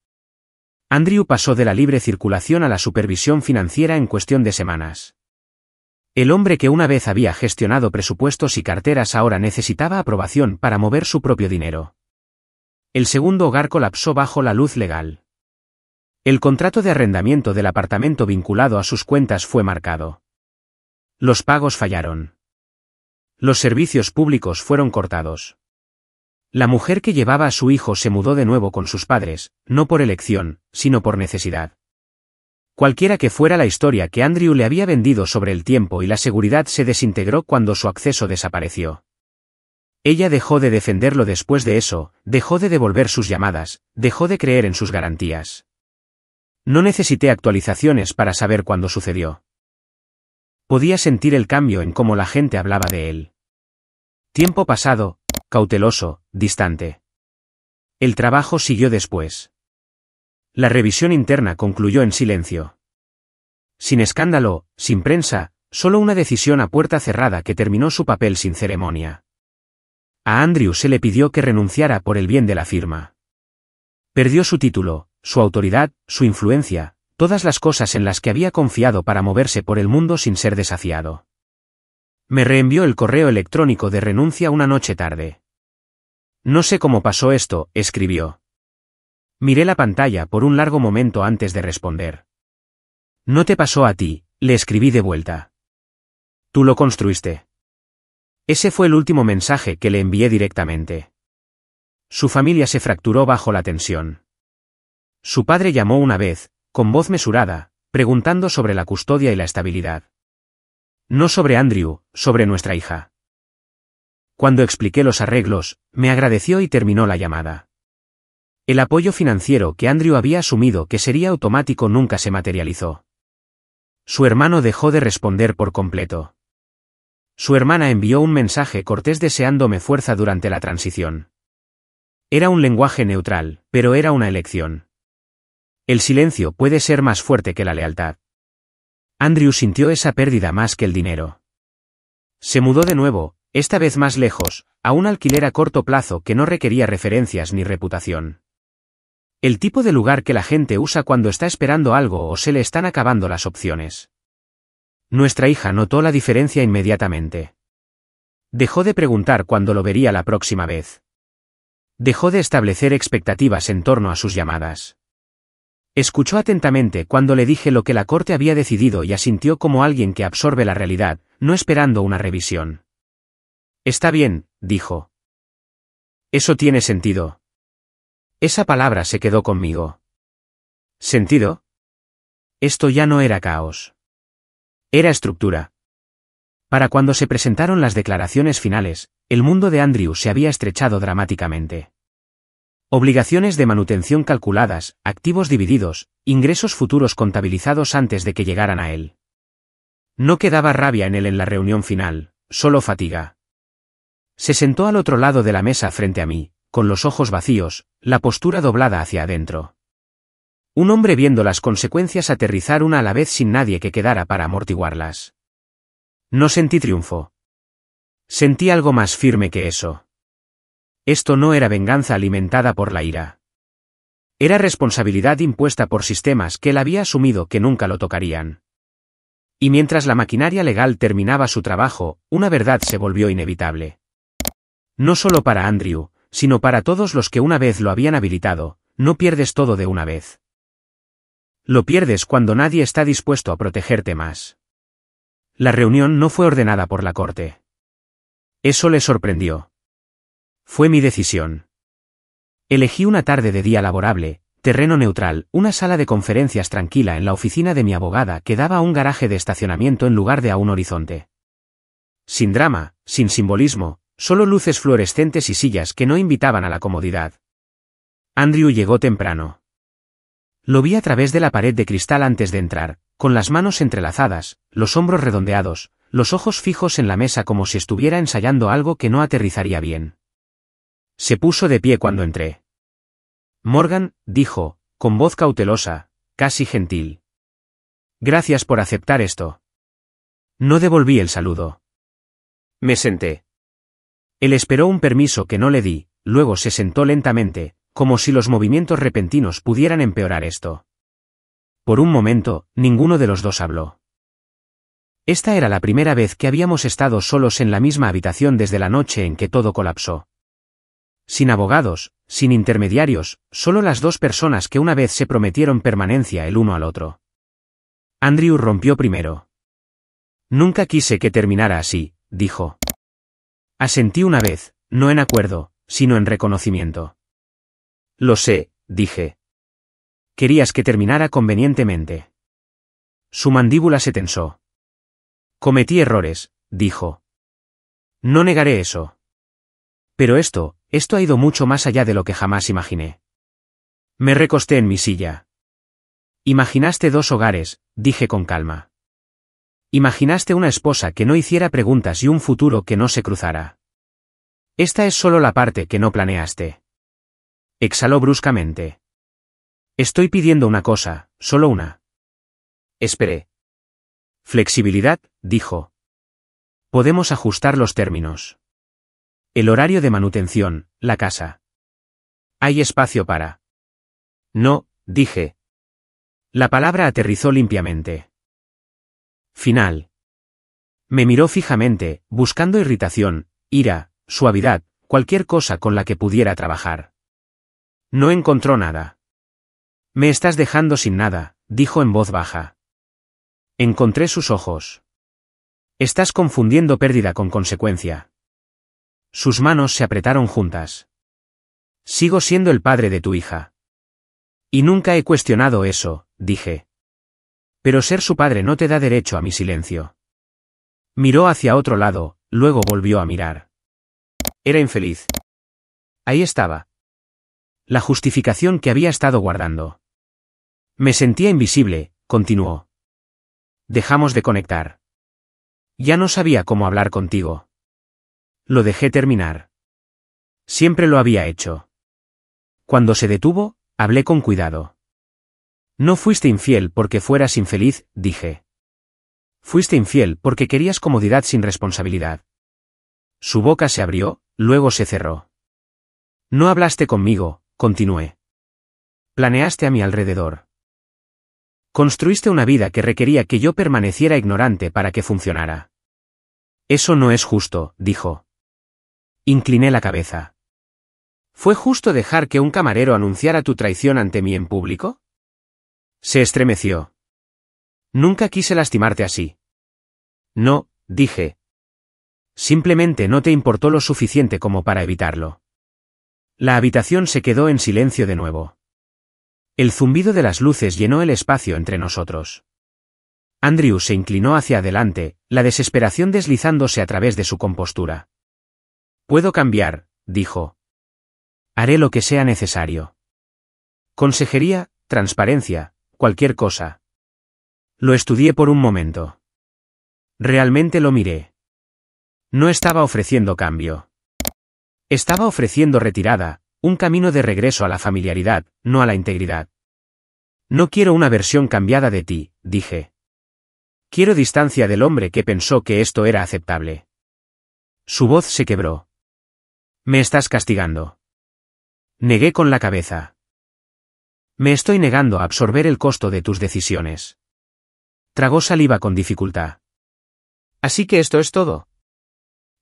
Andrew pasó de la libre circulación a la supervisión financiera en cuestión de semanas. El hombre que una vez había gestionado presupuestos y carteras ahora necesitaba aprobación para mover su propio dinero. El segundo hogar colapsó bajo la luz legal. El contrato de arrendamiento del apartamento vinculado a sus cuentas fue marcado. Los pagos fallaron. Los servicios públicos fueron cortados. La mujer que llevaba a su hijo se mudó de nuevo con sus padres, no por elección, sino por necesidad. Cualquiera que fuera la historia que Andrew le había vendido sobre el tiempo y la seguridad se desintegró cuando su acceso desapareció. Ella dejó de defenderlo después de eso, dejó de devolver sus llamadas, dejó de creer en sus garantías. No necesité actualizaciones para saber cuándo sucedió. Podía sentir el cambio en cómo la gente hablaba de él. Tiempo pasado, cauteloso, distante. El trabajo siguió después. La revisión interna concluyó en silencio. Sin escándalo, sin prensa, solo una decisión a puerta cerrada que terminó su papel sin ceremonia. A Andrew se le pidió que renunciara por el bien de la firma. Perdió su título, su autoridad, su influencia, todas las cosas en las que había confiado para moverse por el mundo sin ser desafiado. Me reenvió el correo electrónico de renuncia una noche tarde. No sé cómo pasó esto, escribió. Miré la pantalla por un largo momento antes de responder. No te pasó a ti, le escribí de vuelta. Tú lo construiste. Ese fue el último mensaje que le envié directamente. Su familia se fracturó bajo la tensión. Su padre llamó una vez, con voz mesurada, preguntando sobre la custodia y la estabilidad. No sobre Andrew, sobre nuestra hija. Cuando expliqué los arreglos, me agradeció y terminó la llamada. El apoyo financiero que Andrew había asumido que sería automático nunca se materializó. Su hermano dejó de responder por completo. Su hermana envió un mensaje cortés deseándome fuerza durante la transición. Era un lenguaje neutral, pero era una elección. El silencio puede ser más fuerte que la lealtad. Andrew sintió esa pérdida más que el dinero. Se mudó de nuevo, esta vez más lejos, a un alquiler a corto plazo que no requería referencias ni reputación. El tipo de lugar que la gente usa cuando está esperando algo o se le están acabando las opciones. Nuestra hija notó la diferencia inmediatamente. Dejó de preguntar cuándo lo vería la próxima vez. Dejó de establecer expectativas en torno a sus llamadas. Escuchó atentamente cuando le dije lo que la corte había decidido y asintió como alguien que absorbe la realidad, no esperando una revisión. Está bien, dijo. Eso tiene sentido. Esa palabra se quedó conmigo. ¿Sentido? Esto ya no era caos. Era estructura. Para cuando se presentaron las declaraciones finales, el mundo de Andrew se había estrechado dramáticamente. Obligaciones de manutención calculadas, activos divididos, ingresos futuros contabilizados antes de que llegaran a él. No quedaba rabia en él en la reunión final, solo fatiga. Se sentó al otro lado de la mesa frente a mí, con los ojos vacíos, la postura doblada hacia adentro. Un hombre viendo las consecuencias aterrizar una a la vez sin nadie que quedara para amortiguarlas. No sentí triunfo. Sentí algo más firme que eso. Esto no era venganza alimentada por la ira. Era responsabilidad impuesta por sistemas que él había asumido que nunca lo tocarían. Y mientras la maquinaria legal terminaba su trabajo, una verdad se volvió inevitable. No solo para Andrew, sino para todos los que una vez lo habían habilitado, no pierdes todo de una vez. Lo pierdes cuando nadie está dispuesto a protegerte más. La reunión no fue ordenada por la corte. Eso le sorprendió. Fue mi decisión. Elegí una tarde de día laborable, terreno neutral, una sala de conferencias tranquila en la oficina de mi abogada que daba a un garaje de estacionamiento en lugar de a un horizonte. Sin drama, sin simbolismo, solo luces fluorescentes y sillas que no invitaban a la comodidad. Andrew llegó temprano. Lo vi a través de la pared de cristal antes de entrar, con las manos entrelazadas, los hombros redondeados, los ojos fijos en la mesa como si estuviera ensayando algo que no aterrizaría bien. Se puso de pie cuando entré. Morgan, dijo, con voz cautelosa, casi gentil. Gracias por aceptar esto. No devolví el saludo. Me senté. Él esperó un permiso que no le di, luego se sentó lentamente, como si los movimientos repentinos pudieran empeorar esto. Por un momento, ninguno de los dos habló. Esta era la primera vez que habíamos estado solos en la misma habitación desde la noche en que todo colapsó. Sin abogados, sin intermediarios, solo las dos personas que una vez se prometieron permanencia el uno al otro. Andrew rompió primero. Nunca quise que terminara así, dijo. Asentí una vez, no en acuerdo, sino en reconocimiento. Lo sé, dije. Querías que terminara convenientemente. Su mandíbula se tensó. Cometí errores, dijo. No negaré eso. Pero esto ha ido mucho más allá de lo que jamás imaginé. Me recosté en mi silla. Imaginaste dos hogares, dije con calma. Imaginaste una esposa que no hiciera preguntas y un futuro que no se cruzara. Esta es solo la parte que no planeaste. Exhaló bruscamente. Estoy pidiendo una cosa, solo una. Esperé. Flexibilidad, dijo. Podemos ajustar los términos. El horario de manutención, la casa. ¿Hay espacio para? No, dije. La palabra aterrizó limpiamente. Final. Me miró fijamente, buscando irritación, ira, suavidad, cualquier cosa con la que pudiera trabajar. No encontró nada. Me estás dejando sin nada, dijo en voz baja. Encontré sus ojos. Estás confundiendo pérdida con consecuencia. Sus manos se apretaron juntas. Sigo siendo el padre de tu hija. Y nunca he cuestionado eso, dije. Pero ser su padre no te da derecho a mi silencio. Miró hacia otro lado, luego volvió a mirar. Era infeliz. Ahí estaba. La justificación que había estado guardando. Me sentía invisible, continuó. Dejamos de conectar. Ya no sabía cómo hablar contigo. Lo dejé terminar. Siempre lo había hecho. Cuando se detuvo, hablé con cuidado. No fuiste infiel porque fueras infeliz, dije. Fuiste infiel porque querías comodidad sin responsabilidad. Su boca se abrió, luego se cerró. No hablaste conmigo, continué. Planeaste a mi alrededor. Construiste una vida que requería que yo permaneciera ignorante para que funcionara. Eso no es justo, dijo. Incliné la cabeza. ¿Fue justo dejar que un camarero anunciara tu traición ante mí en público? Se estremeció. Nunca quise lastimarte así. No, dije. Simplemente no te importó lo suficiente como para evitarlo. La habitación se quedó en silencio de nuevo. El zumbido de las luces llenó el espacio entre nosotros. Andrew se inclinó hacia adelante, la desesperación deslizándose a través de su compostura. Puedo cambiar, dijo. Haré lo que sea necesario. Consejería, transparencia, cualquier cosa. Lo estudié por un momento. Realmente lo miré. No estaba ofreciendo cambio. Estaba ofreciendo retirada, un camino de regreso a la familiaridad, no a la integridad. No quiero una versión cambiada de ti, dije. Quiero distancia del hombre que pensó que esto era aceptable. Su voz se quebró. Me estás castigando. Negué con la cabeza. Me estoy negando a absorber el costo de tus decisiones. Tragó saliva con dificultad. ¿Así que esto es todo?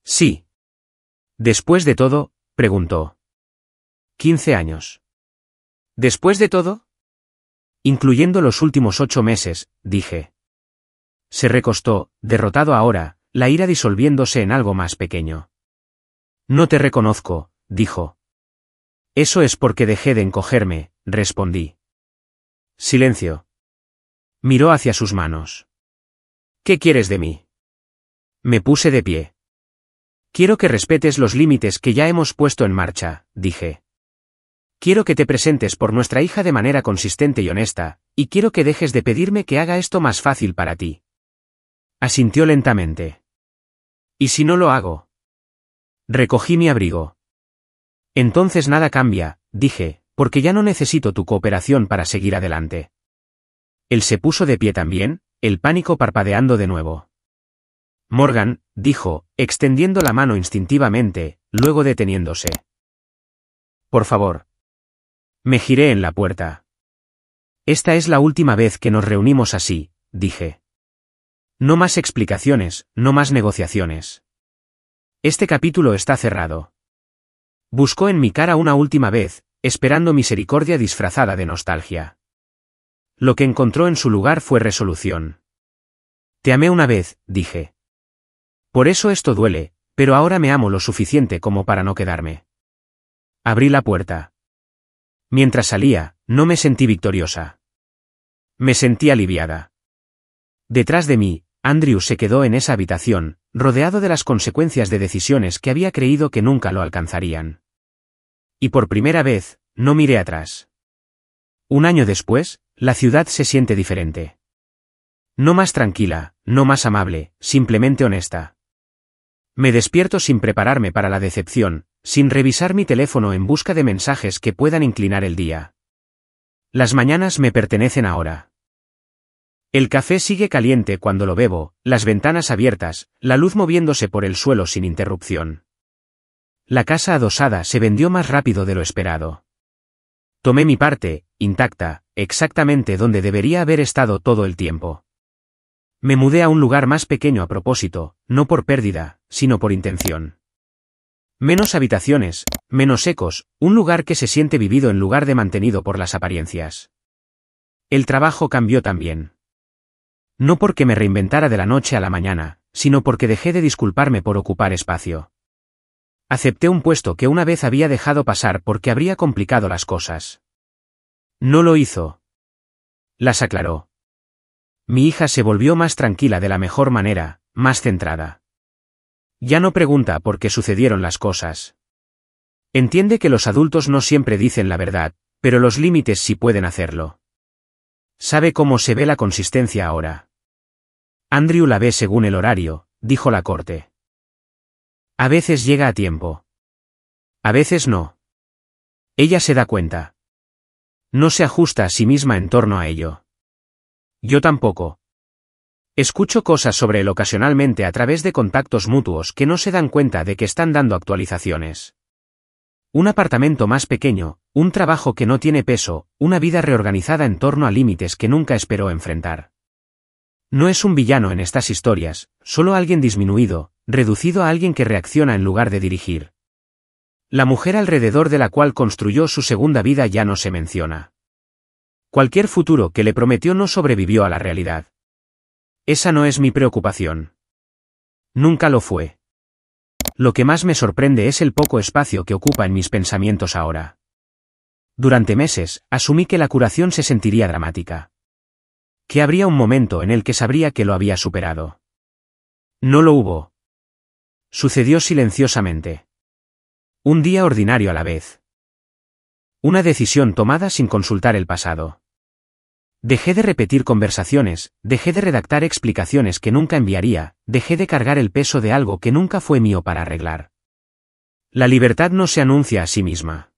Sí. Después de todo, preguntó. 15 años. ¿Después de todo? Incluyendo los últimos 8 meses, dije. Se recostó, derrotado ahora, la ira disolviéndose en algo más pequeño. No te reconozco, dijo. Eso es porque dejé de encogerme, respondí. Silencio. Miró hacia sus manos. ¿Qué quieres de mí? Me puse de pie. Quiero que respetes los límites que ya hemos puesto en marcha, dije. Quiero que te presentes por nuestra hija de manera consistente y honesta, y quiero que dejes de pedirme que haga esto más fácil para ti. Asintió lentamente. ¿Y si no lo hago? Recogí mi abrigo. Entonces nada cambia, dije, porque ya no necesito tu cooperación para seguir adelante. Él se puso de pie también, el pánico parpadeando de nuevo. Morgan, dijo, extendiendo la mano instintivamente, luego deteniéndose. Por favor. Me giré en la puerta. Esta es la última vez que nos reunimos así, dije. No más explicaciones, no más negociaciones. Este capítulo está cerrado. Buscó en mi cara una última vez, esperando misericordia disfrazada de nostalgia. Lo que encontró en su lugar fue resolución. Te amé una vez, dije. Por eso esto duele, pero ahora me amo lo suficiente como para no quedarme. Abrí la puerta. Mientras salía, no me sentí victoriosa. Me sentí aliviada. Detrás de mí, Andrew se quedó en esa habitación, rodeado de las consecuencias de decisiones que había creído que nunca lo alcanzarían. Y por primera vez, no miré atrás. Un año después, la ciudad se siente diferente. No más tranquila, no más amable, simplemente honesta. Me despierto sin prepararme para la decepción, sin revisar mi teléfono en busca de mensajes que puedan inclinar el día. Las mañanas me pertenecen ahora. El café sigue caliente cuando lo bebo, las ventanas abiertas, la luz moviéndose por el suelo sin interrupción. La casa adosada se vendió más rápido de lo esperado. Tomé mi parte, intacta, exactamente donde debería haber estado todo el tiempo. Me mudé a un lugar más pequeño a propósito, no por pérdida, sino por intención. Menos habitaciones, menos ecos, un lugar que se siente vivido en lugar de mantenido por las apariencias. El trabajo cambió también. No porque me reinventara de la noche a la mañana, sino porque dejé de disculparme por ocupar espacio. Acepté un puesto que una vez había dejado pasar porque habría complicado las cosas. No lo hizo. Las aclaró. Mi hija se volvió más tranquila de la mejor manera, más centrada. Ya no pregunta por qué sucedieron las cosas. Entiende que los adultos no siempre dicen la verdad, pero los límites sí pueden hacerlo. Sabe cómo se ve la consistencia ahora. Andrew la ve según el horario, dijo la corte. A veces llega a tiempo. A veces no. Ella se da cuenta. No se ajusta a sí misma en torno a ello. Yo tampoco. Escucho cosas sobre él ocasionalmente a través de contactos mutuos que no se dan cuenta de que están dando actualizaciones. Un apartamento más pequeño, un trabajo que no tiene peso, una vida reorganizada en torno a límites que nunca esperó enfrentar. No es un villano en estas historias, solo alguien disminuido, reducido a alguien que reacciona en lugar de dirigir. La mujer alrededor de la cual construyó su segunda vida ya no se menciona. Cualquier futuro que le prometió no sobrevivió a la realidad. Esa no es mi preocupación. Nunca lo fue. Lo que más me sorprende es el poco espacio que ocupa en mis pensamientos ahora. Durante meses, asumí que la curación se sentiría dramática. Que habría un momento en el que sabría que lo había superado. No lo hubo. Sucedió silenciosamente. Un día ordinario a la vez. Una decisión tomada sin consultar el pasado. Dejé de repetir conversaciones, dejé de redactar explicaciones que nunca enviaría, dejé de cargar el peso de algo que nunca fue mío para arreglar. La libertad no se anuncia a sí misma.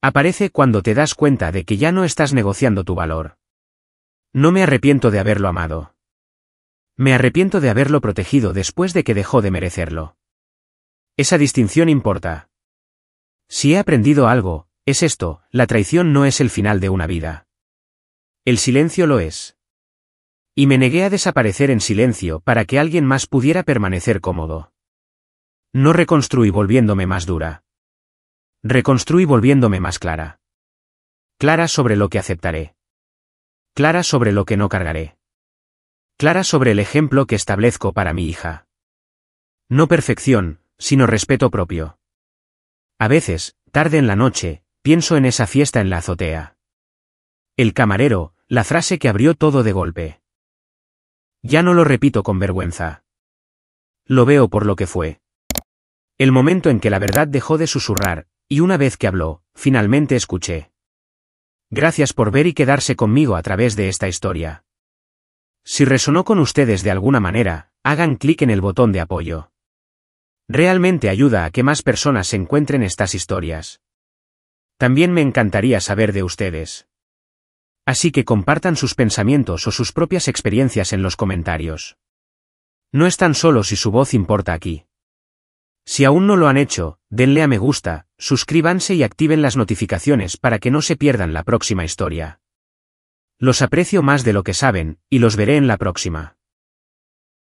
Aparece cuando te das cuenta de que ya no estás negociando tu valor. No me arrepiento de haberlo amado. Me arrepiento de haberlo protegido después de que dejó de merecerlo. Esa distinción importa. Si he aprendido algo, es esto: la traición no es el final de una vida. El silencio lo es. Y me negué a desaparecer en silencio para que alguien más pudiera permanecer cómodo. No reconstruí volviéndome más dura. Reconstruí volviéndome más clara. Clara sobre lo que aceptaré. Clara sobre lo que no cargaré. Clara sobre el ejemplo que establezco para mi hija. No perfección, sino respeto propio. A veces, tarde en la noche, pienso en esa fiesta en la azotea. El camarero, la frase que abrió todo de golpe. Ya no lo repito con vergüenza. Lo veo por lo que fue. El momento en que la verdad dejó de susurrar, y una vez que habló, finalmente escuché. Gracias por ver y quedarse conmigo a través de esta historia. Si resonó con ustedes de alguna manera, hagan clic en el botón de apoyo. Realmente ayuda a que más personas se encuentren estas historias. También me encantaría saber de ustedes. Así que compartan sus pensamientos o sus propias experiencias en los comentarios. No están solos y su voz importa aquí. Si aún no lo han hecho, denle a me gusta, suscríbanse y activen las notificaciones para que no se pierdan la próxima historia. Los aprecio más de lo que saben, y los veré en la próxima.